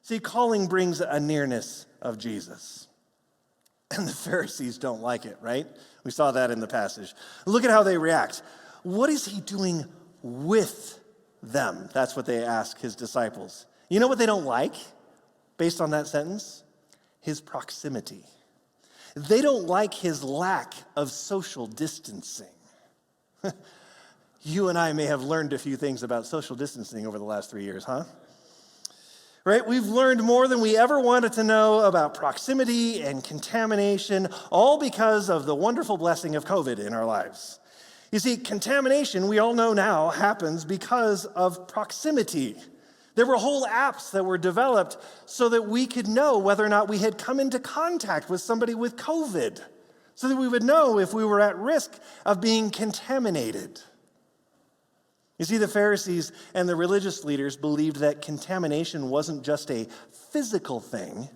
See, calling brings a nearness of Jesus. And the Pharisees don't like it, right? We saw that in the passage. Look at how they react. What is he doing with them? That's what they ask his disciples. You know what they don't like based on that sentence? His proximity. They don't like his lack of social distancing. You and I may have learned a few things about social distancing over the last 3 years, huh? Right? We've learned more than we ever wanted to know about proximity and contamination, all because of the wonderful blessing of COVID in our lives. You see, contamination, we all know now, happens because of proximity. There were whole apps that were developed so that we could know whether or not we had come into contact with somebody with COVID, so that we would know if we were at risk of being contaminated. You see, the Pharisees and the religious leaders believed that contamination wasn't just a physical thing,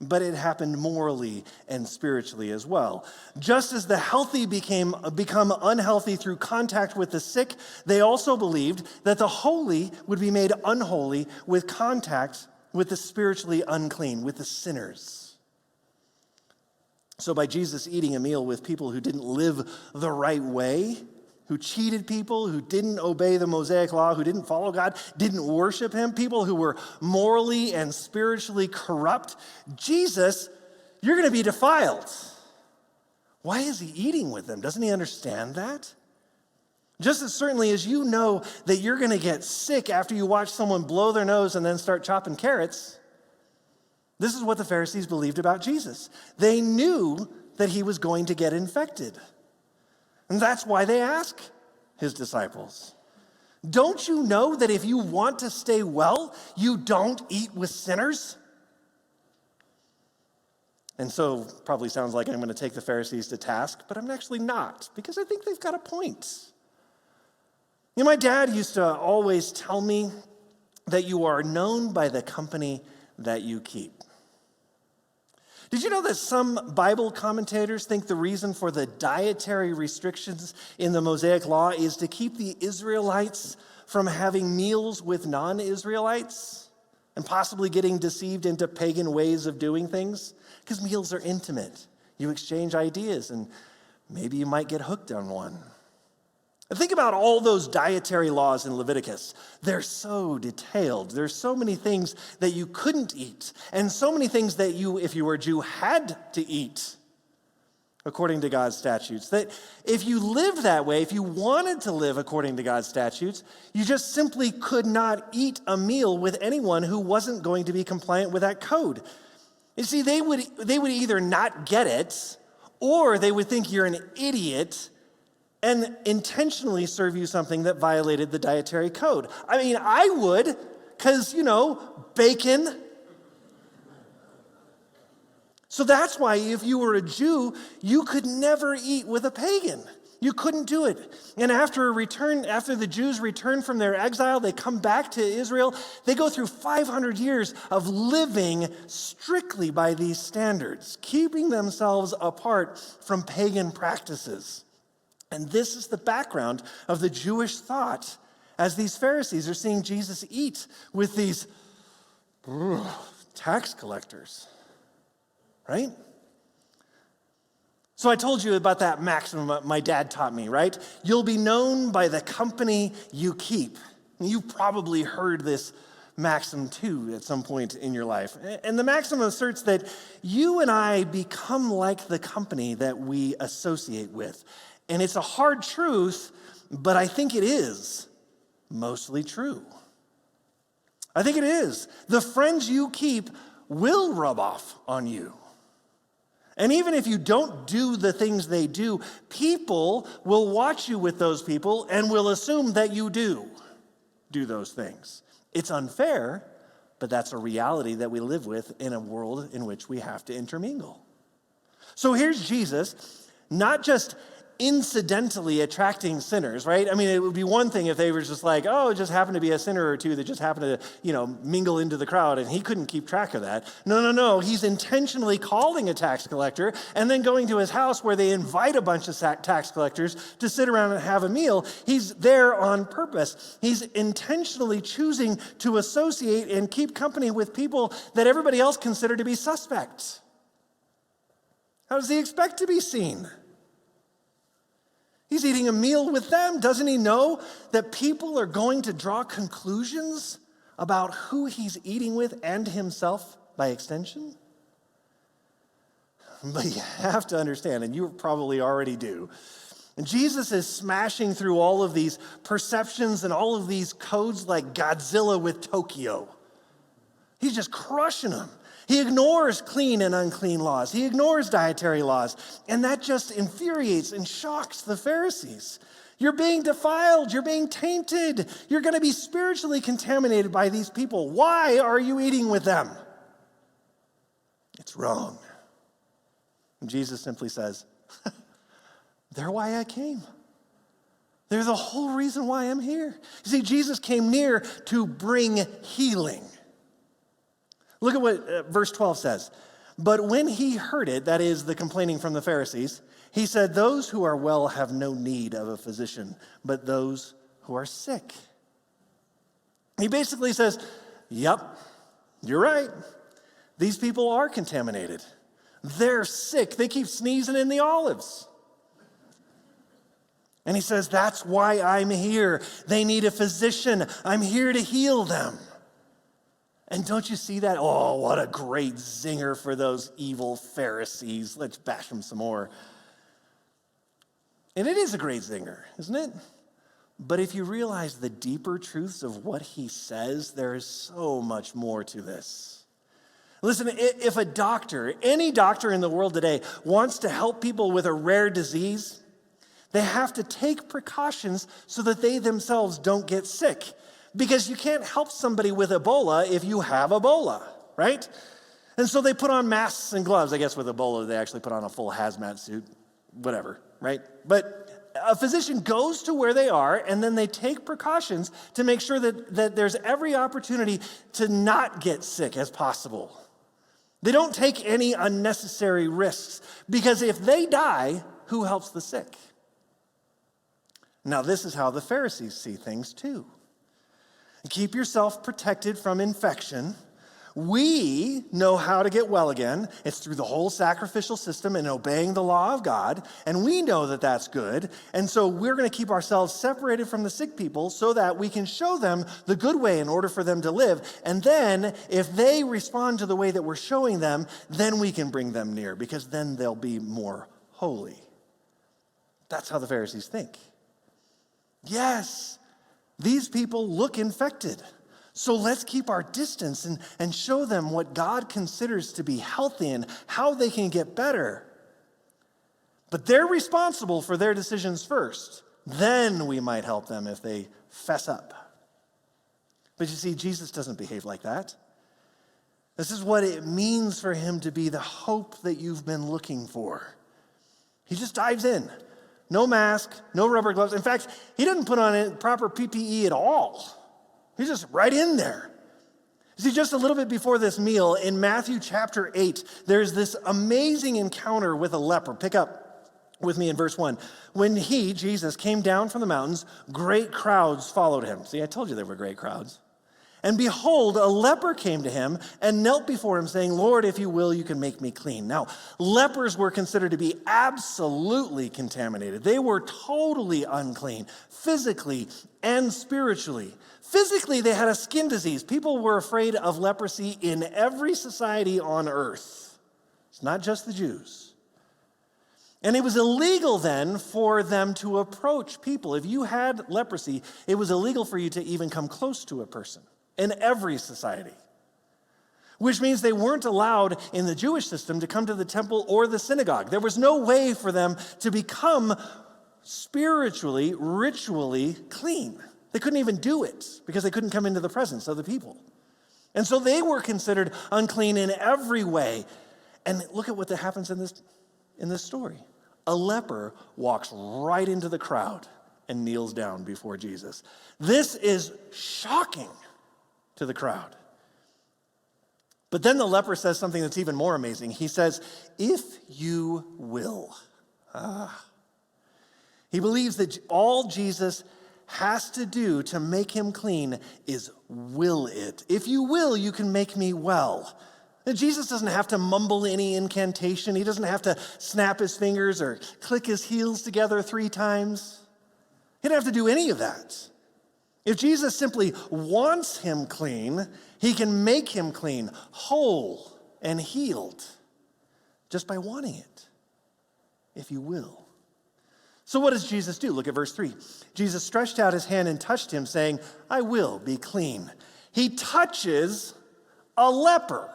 but it happened morally and spiritually as well. Just as the healthy become unhealthy through contact with the sick, they also believed that the holy would be made unholy with contact with the spiritually unclean, with the sinners. So by Jesus eating a meal with people who didn't live the right way, who cheated people, who didn't obey the Mosaic law, who didn't follow God, didn't worship him, people who were morally and spiritually corrupt, Jesus, you're going to be defiled. Why is he eating with them? Doesn't he understand that? Just as certainly as you know that you're going to get sick after you watch someone blow their nose and then start chopping carrots, this is what the Pharisees believed about Jesus. They knew that he was going to get infected. And that's why they ask his disciples, don't you know that if you want to stay well, you don't eat with sinners? And so probably sounds like I'm going to take the Pharisees to task, but I'm actually not, because I think they've got a point. You know, my dad used to always tell me that you are known by the company that you keep. Did you know that some Bible commentators think the reason for the dietary restrictions in the Mosaic Law is to keep the Israelites from having meals with non-Israelites and possibly getting deceived into pagan ways of doing things? Because meals are intimate. You exchange ideas, and maybe you might get hooked on one. And think about all those dietary laws in Leviticus. They're so detailed. There's so many things that you couldn't eat, and so many things that you, if you were a Jew, had to eat according to God's statutes. That if you lived that way, if you wanted to live according to God's statutes, you just simply could not eat a meal with anyone who wasn't going to be compliant with that code. You see, they would either not get it, or they would think you're an idiot and intentionally serve you something that violated the dietary code. I mean, I would, because, bacon. So that's why if you were a Jew, you could never eat with a pagan. You couldn't do it. And after the Jews return from their exile, they come back to Israel, they go through 500 years of living strictly by these standards, keeping themselves apart from pagan practices. And this is the background of the Jewish thought as these Pharisees are seeing Jesus eat with these tax collectors, right? So I told you about that maxim my dad taught me, right? You'll be known by the company you keep. You've probably heard this maxim too at some point in your life. And the maxim asserts that you and I become like the company that we associate with. And it's a hard truth, but I think it is mostly true. I think it is. The friends you keep will rub off on you. And even if you don't do the things they do, people will watch you with those people and will assume that you do those things. It's unfair, but that's a reality that we live with in a world in which we have to intermingle. So here's Jesus, not just incidentally attracting sinners, right? I mean, it would be one thing if they were just like, oh, it just happened to be a sinner or two that just happened to, mingle into the crowd, and he couldn't keep track of that. No. He's intentionally calling a tax collector and then going to his house where they invite a bunch of tax collectors to sit around and have a meal. He's there on purpose. He's intentionally choosing to associate and keep company with people that everybody else considered to be suspects. How does he expect to be seen? He's eating a meal with them. Doesn't he know that people are going to draw conclusions about who he's eating with and himself by extension? But you have to understand, and you probably already do, and Jesus is smashing through all of these perceptions and all of these codes like Godzilla with Tokyo. He's just crushing them. He ignores clean and unclean laws. He ignores dietary laws. And that just infuriates and shocks the Pharisees. You're being defiled. You're being tainted. You're going to be spiritually contaminated by these people. Why are you eating with them? It's wrong. And Jesus simply says, they're why I came. They're the whole reason why I'm here. You see, Jesus came near to bring healing. Look at what verse 12 says. But when he heard it, that is the complaining from the Pharisees, he said, those who are well have no need of a physician, but those who are sick. He basically says, yep, you're right. These people are contaminated. They're sick. They keep sneezing in the olives. And he says, that's why I'm here. They need a physician. I'm here to heal them. And don't you see that? Oh, what a great zinger for those evil Pharisees. Let's bash them some more. And it is a great zinger, isn't it? But if you realize the deeper truths of what he says, there is so much more to this. Listen, if a doctor, any doctor in the world today, wants to help people with a rare disease, they have to take precautions so that they themselves don't get sick. Because you can't help somebody with Ebola if you have Ebola, right? And so they put on masks and gloves. I guess with Ebola, they actually put on a full hazmat suit, whatever, right? But a physician goes to where they are, and then they take precautions to make sure that there's every opportunity to not get sick as possible. They don't take any unnecessary risks, because if they die, who helps the sick? Now, this is how the Pharisees see things too. Keep yourself protected from infection. We know how to get well again. It's through the whole sacrificial system and obeying the law of God. And we know that that's good. And so we're going to keep ourselves separated from the sick people so that we can show them the good way in order for them to live. And then if they respond to the way that we're showing them, then we can bring them near, because then they'll be more holy. That's how the Pharisees think. Yes, these people look infected. So let's keep our distance and show them what God considers to be healthy and how they can get better. But they're responsible for their decisions first. Then we might help them if they fess up. But you see, Jesus doesn't behave like that. This is what it means for him to be the hope that you've been looking for. He just dives in. No mask, no rubber gloves. In fact, he didn't put on proper PPE at all. He's just right in there. See, just a little bit before this meal, in Matthew chapter 8, there's this amazing encounter with a leper. Pick up with me in verse 1. When he, Jesus, came down from the mountains, great crowds followed him. See, I told you there were great crowds. And behold, a leper came to him and knelt before him, saying, Lord, if you will, you can make me clean. Now, lepers were considered to be absolutely contaminated. They were totally unclean, physically and spiritually. Physically, they had a skin disease. People were afraid of leprosy in every society on earth. It's not just the Jews. And it was illegal then for them to approach people. If you had leprosy, it was illegal for you to even come close to a person. In every society, which means they weren't allowed in the Jewish system to come to the temple or the synagogue. There was no way for them to become spiritually, ritually clean. They couldn't even do it because they couldn't come into the presence of the people. And so they were considered unclean in every way. And look at what happens in this story. a leper walks right into the crowd and kneels down before Jesus. This is shocking to the crowd. But then the leper says something that's even more amazing. He says, if you will. He believes that all Jesus has to do to make him clean is will it. If you will, you can make me well. And Jesus doesn't have to mumble any incantation. He doesn't have to snap his fingers or click his heels together 3 times. He doesn't have to do any of that. If Jesus simply wants him clean, he can make him clean, whole and healed, just by wanting it, if you will. So what does Jesus do? Look at verse 3. Jesus stretched out his hand and touched him, saying, I will be clean. He touches a leper.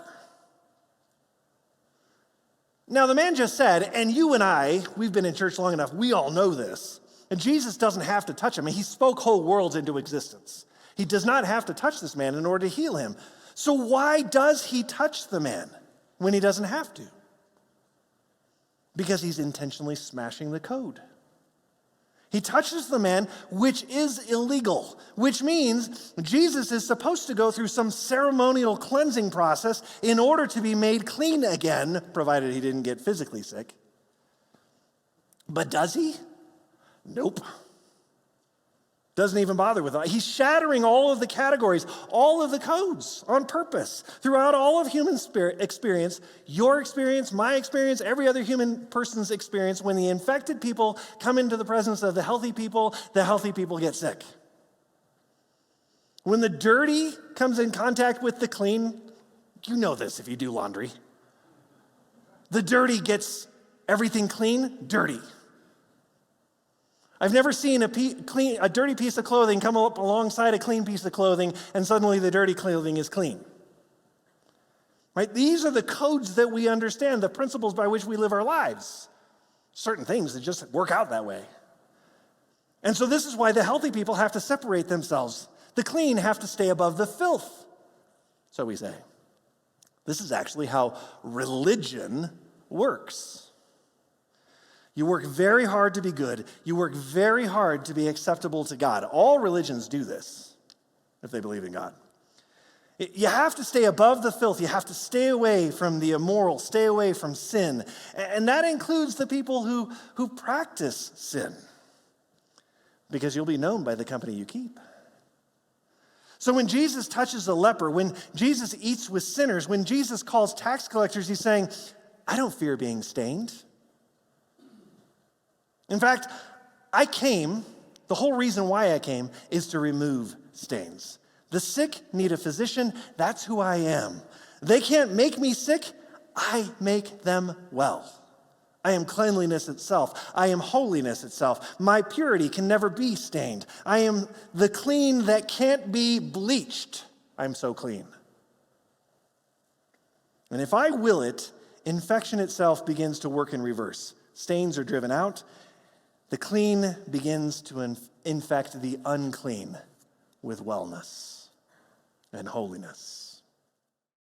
Now, the man just said, and you and I, we've been in church long enough, we all know this, and Jesus doesn't have to touch him. He spoke whole worlds into existence. He does not have to touch this man in order to heal him. So why does he touch the man when he doesn't have to? Because he's intentionally smashing the code. He touches the man, which is illegal, which means Jesus is supposed to go through some ceremonial cleansing process in order to be made clean again, provided he didn't get physically sick. But does he? Nope. Doesn't even bother with that. He's shattering all of the categories, all of the codes on purpose throughout all of human experience, your experience, my experience, every other human person's experience. When the infected people come into the presence of the healthy people get sick. When the dirty comes in contact with the clean, you know this if you do laundry. The dirty gets everything clean, dirty. I've never seen a dirty piece of clothing come up alongside a clean piece of clothing and suddenly the dirty clothing is clean. Right? These are the codes that we understand, the principles by which we live our lives. Certain things that just work out that way. And so this is why the healthy people have to separate themselves. The clean have to stay above the filth, so we say. This is actually how religion works. You work very hard to be good. You work very hard to be acceptable to God. All religions do this, if they believe in God. You have to stay above the filth. You have to stay away from the immoral, stay away from sin. And that includes the people who practice sin, because you'll be known by the company you keep. So when Jesus touches a leper, when Jesus eats with sinners, when Jesus calls tax collectors, he's saying, I don't fear being stained. In fact, the whole reason why I came is to remove stains. The sick need a physician. That's who I am. They can't make me sick. I make them well. I am cleanliness itself. I am holiness itself. My purity can never be stained. I am the clean that can't be bleached. I'm so clean. And if I will it, infection itself begins to work in reverse. Stains are driven out. The clean begins to infect the unclean with wellness and holiness.